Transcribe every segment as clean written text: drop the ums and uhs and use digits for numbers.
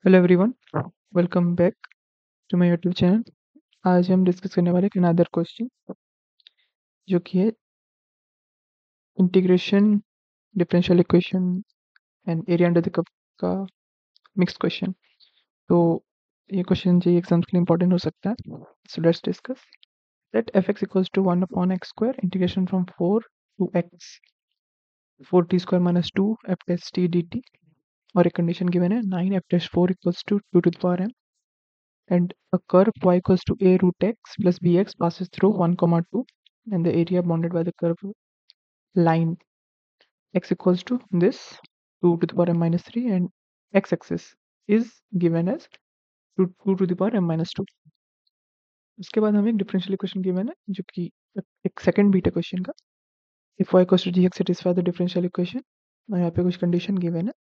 Hello everyone, welcome back to my YouTube channel. आज हम discuss करने वाले हैं अनदर क्वेश्चन जो कि है integration differential equation and area under the curve का मिक्स क्वेश्चन। तो ये क्वेश्चन जी एग्जाम्स के लिए इंपॉर्टेंट हो सकता है। So let's discuss that f x equals to 1/x² integration from 4 to x 4t square minus 2 f test t d t. और एक कंडीशन गिवन है 9 f test 4 equals to 2 to the power m and a curve y equals to a root x plus bx passes through 1 comma 2 and the area bounded by the curve line x equals to this 2 to the power m minus 3 and x-axis is given as 2 to the power m minus 2। उसके बाद हमें एक differential equation given है जो कि एक second beta question का if y equals to gx satisfy the differential equation और यहाँ पे कुछ कंडीशन गिवन है।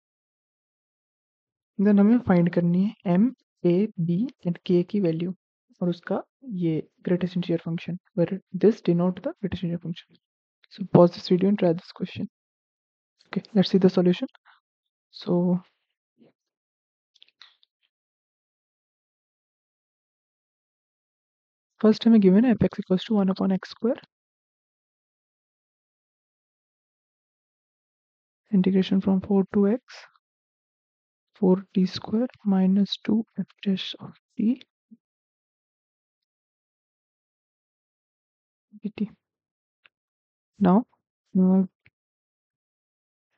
देन हमें फाइंड करनी है m a b and k की वैल्यू और उसका ये greatest integer function where this denote the greatest integer function। So pause this video and try this question. Okay, let's see the solution. So first हमें given है f(x) equals to 1/x², integration from 4 to x 4t square minus 2 f dash of t dt। Now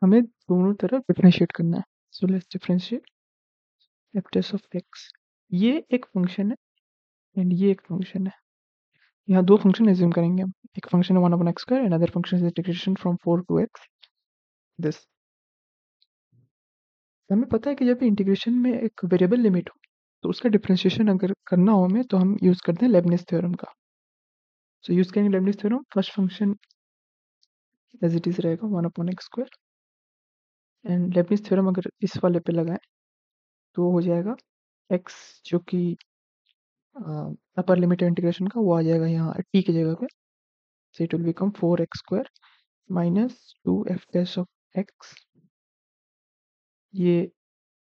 हमें दोनों तरफ differentiate करना है। So let's differentiate f dash of x। ये एक function है एंड ये एक फंक्शन है। यहाँ दो फंक्शन एज्यूम करेंगे हम। एक फंक्शन है 1/x² and other function is integration from 4 to x this. हमें पता है कि जब इंटीग्रेशन में एक वेरिएबल लिमिट हो तो उसका डिफरेंशिएशन अगर करना हो हमें तो हम यूज करते हैं लेबनिज थ्योरम का। सो यूज करेंगे Leibniz theorem. First function as it is रहेगा 1/x² एंड लेबनिज थ्योरम अगर इस वाले पे लगाए तो हो जाएगा x जो कि अपर लिमिट इंटीग्रेशन का वो आ जाएगा यहाँ t की जगह पे। So it will become 4x² minus 2f dash of x। ये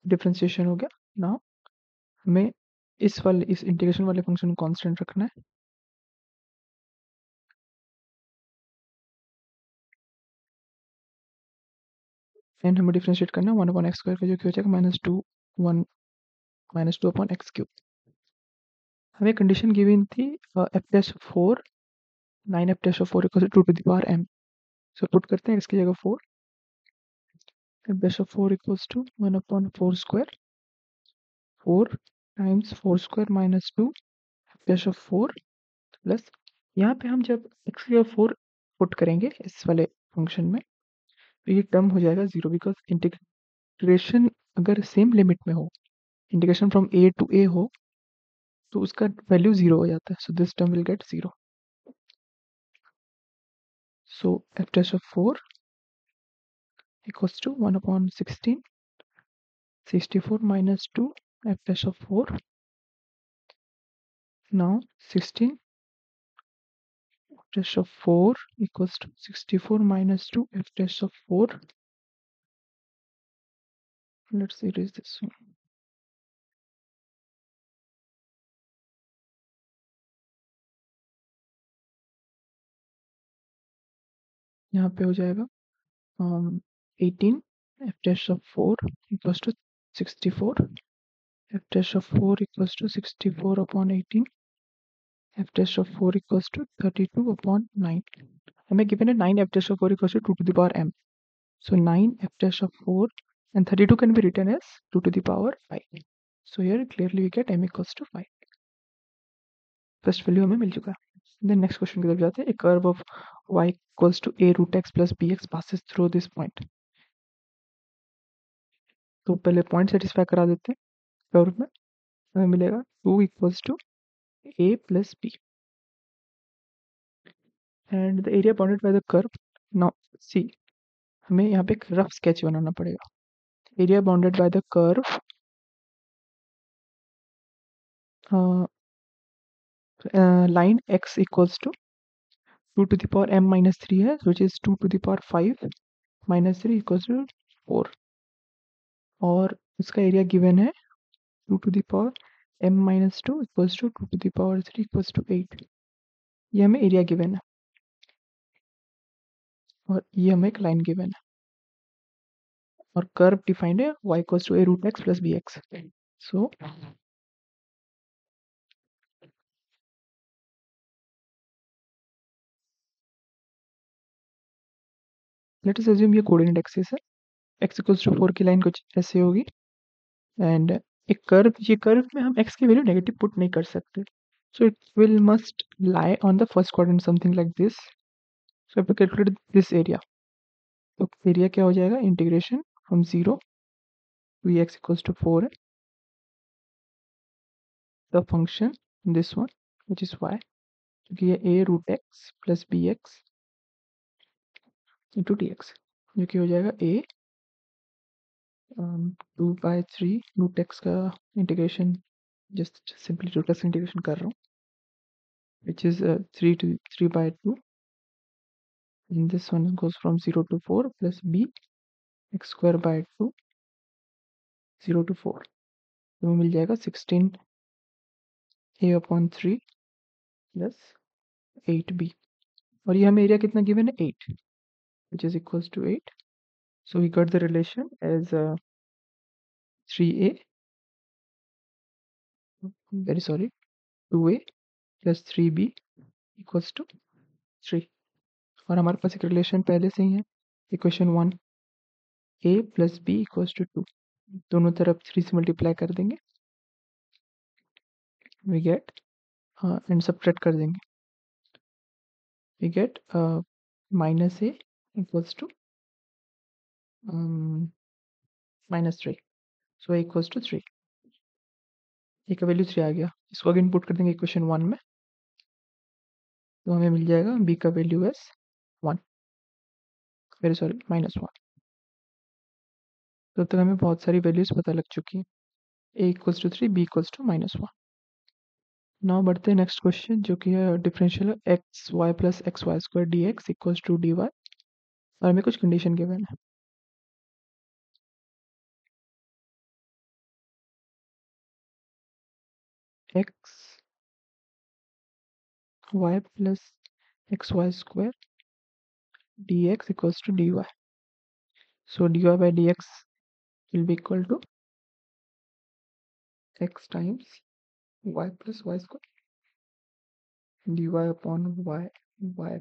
डिफरेंशिएशन हो गया। नाउ हमें इस इंटीग्रेशन वाले फंक्शन को कांस्टेंट रखना है एंड हमें डिफरेंशिएट करना है 1/x² का जो कि हो जाएगा -2/x³। हमें कंडीशन गिवन थी f dash 4 9 f dash of 4 equal to 2 to the power m। So put करते हैं इसकी जगह 4 f dash of 4 equals to 1/4² 4 times 4² minus 2 f dash of 4 plus यहाँ पे हम जब x की जगह 4 पुट करेंगे इस वाले फंक्शन में तो ये टर्म हो जाएगा 0 बिकॉज इंटीग्रेशन अगर सेम लिमिट में हो integration from a to a हो तो उसका वैल्यू 0 हो जाता है। So this term will get 0। So f dash of 4 equals to 1/16 64 minus 2 f dash of 4। Now 16 f dash of 4 equals to 64 minus 2 f dash of 4। Let's erase this one। यहाँ पे हो जाएगा 18 f dash of 4 equals to 64 f dash of 4 equals to 64/18 f dash of 4 equals to 32/9। हमें given है 9 f dash of 4 equals to 2 to the power m। So 9 f dash of 4 and 32 can be written as 2 to the power 5। So here clearly we get m equals to 5। First value हमें मिल चुका है। Then next question की तरफ जाते हैं। A curve of y equals to a root x plus bx passes through this point। तो पहले point satisfy करा देते हैं। कर्व में हमें मिलेगा 2 equals to a plus b and the area bounded by the curve. Now see हमें यहाँ पे एक रफ स्केच बनाना पड़ेगा। Area bounded by the curve line x equals to 2 to the power m minus 3 है which is 2 to the power 5 minus 3 equals to 4 और इसका area given है 2 to the power m minus 2 equals to 2 to the power 3 equals to 8। ये हमें area given है और ये हमें एक लाइन गिवन है और कर्व डिफाइंड है y equals to a root x plus bx। So let us assume ये कोऑर्डिनेट एक्सिस है, x इक्वल्स टू 4 की लाइन कुछ ऐसे होगी एंड एक कर्व, ये कर्व में हम x की वैल्यू नेगेटिव पुट नहीं कर सकते, so it will must lie on the first quadrant something like this। so I have to calculate this area। तो एरिया क्या हो जाएगा, integration from 0 to x equals to 4 है the function this one which is y, क्योंकि ये a root x plus b x into d x, जो कि हो जाएगा a 2/3 रूट x का integration, just simply root x integration कर रहा हूँ, which is 3 to 3/2 and this one goes from 0 to 4 plus b x square by 2 0 to 4, तो मिल जाएगा 16a upon 3 प्लस 8b और ये हमें एरिया कितना गिवन है 8 which is equals to 8। So we got the relation as 3a, very sorry, 2a plus 3b equals to 3 और हमारे पास एक रिलेशन पहले से ही है, equation 1 a plus b equals to 2, दोनों तरफ 3 से मल्टीप्लाई कर देंगे, we get एंड सब्ट्रैक्ट कर देंगे, we get minus a equals to minus 3, so a equals to 3, a का वैल्यू 3 आ गया, इसको अगेन पुट कर देंगे इक्वेशन 1 में, तो हमें मिल जाएगा b का value as 1, very sorry minus 1। तो तक हमें बहुत सारी वैल्यूज पता लग चुकी हैं, a equals to 3, b equals to minus 1। Now बढ़ते हैं नेक्स्ट क्वेश्चन, जो कि है differential x y plus x y square d x equals to d y और हमें कुछ कंडीशन गिवन है। X y plus x y square d x equals to d y, so d y by d x will be equal to x times y plus y square d y upon Y y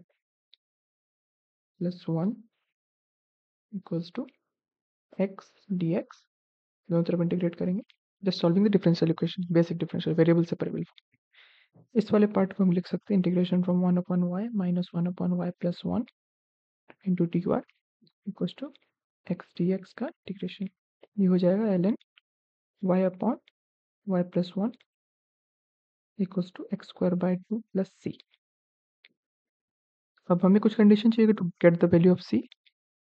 plus 1 equals to x d x, दोनों तरफ integrate करेंगे, just solving the differential equation, basic differential variable separable. इस वाले part को हम लिख सकते हैं integration from 1 upon y minus 1 upon y plus 1 into d y equals to x d x का इंटीग्रेशन, ये हो जाएगा l n y upon y plus 1 equals to x square by 2 plus c. अब हमें कुछ कंडीशन चाहिए to get the value of c,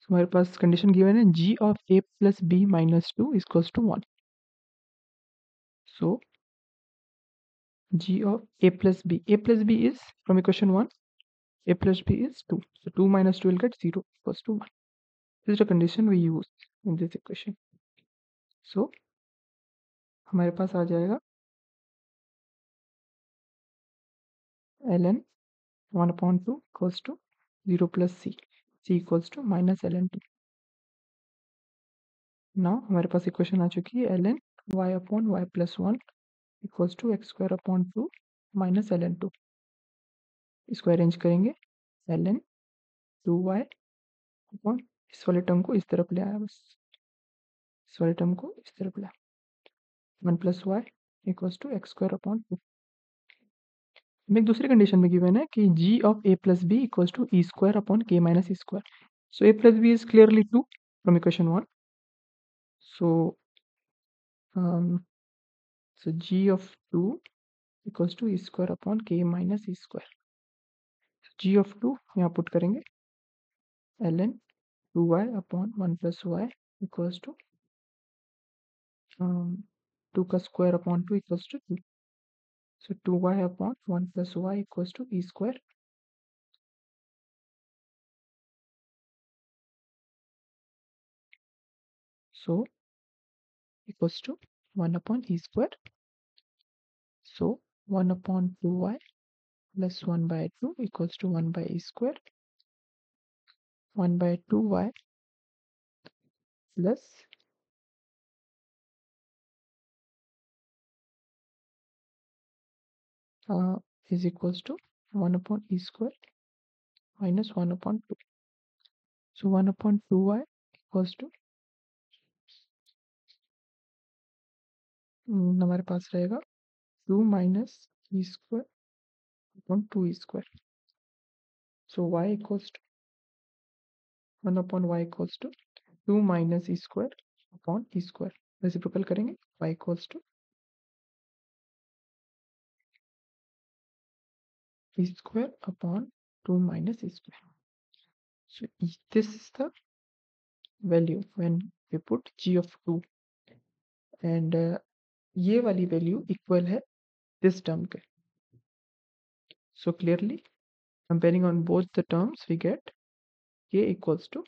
हमारे पास कंडीशन गिवन है g of a plus b minus 2 equals to 1, so g of a plus b is from equation 1, a plus b is 2, so 2 minus 2 will get 0 equals to 1, this is the condition we use in this equation। so हमारे पास आ जाएगा ln 1 upon 2 equals to 0 plus c equals to minus ln 2। now हमारे पास equation आ चुकी है ln y upon y plus 1 equals to x square upon 2 minus ln 2, इसको arrange करेंगे ln 2y upon इस वाले term को इस तरफ ले आया, बस इस वाले टर्म को इस तरफ ले आया, 1 plus y equals to x square upon 2। हमें एक दूसरी कंडीशन में गिवन है कि g of a plus b equals to e square upon k minus e square, so a plus b is clearly 2 from equation 1, so so g of 2 equals to e square upon k minus e square, g of 2 यहाँ put करेंगे ln 2y upon 1 plus y equals to 2 का square upon 2 equals to 2, so 2y upon 1 plus y equals to e square, so equals to 1 upon e square. So 1 upon 2y plus 1 by 2 equals to 1 by e square. 1 by 2y plus is equals to 1 upon e square minus 1 upon 2. So 1 upon 2y equals to हमारे पास रहेगा 2 minus e square upon 2e square. So y equals to 1 upon y equals to 2 minus e square upon e square. Reciprocal करेंगे y equals to e square upon 2 minus e square. So this is the value when we put g of 2 and ये वाली value equal है this term के. So clearly comparing on both the terms we get k equals to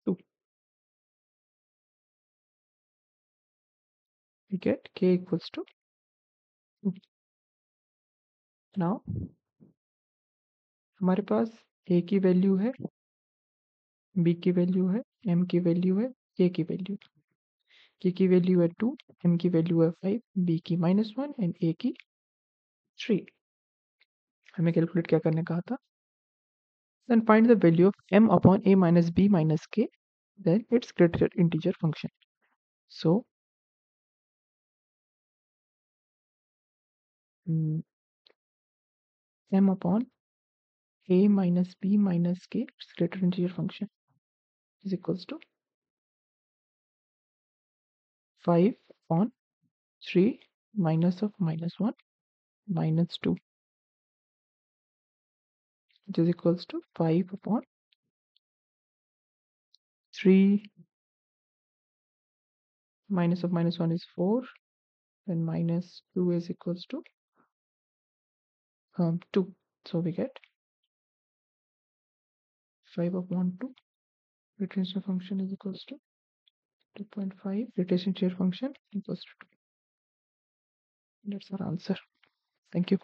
2. We get k equals to 2. Now हमारे पास a की value है, b की value है, m की वैल्यू है, k की वैल्यू. k की वैल्यू है 2, m की वैल्यू है 5, b की -1 एंड a की 3. हमें कैलकुलेट क्या करने कहा था? Then find the value of m upon a minus b minus k, then its greater integer function. So m upon a minus b minus k, its greater integer function is equals to 5 upon 3 minus of -1 minus 2, which is equals to 5 upon 3 minus of -1 is 4, then minus 2 is equals to 2. So we get 5 upon 2. Retention function is equals to 2.5. Retention function equals to 2. That's our answer. Thank you.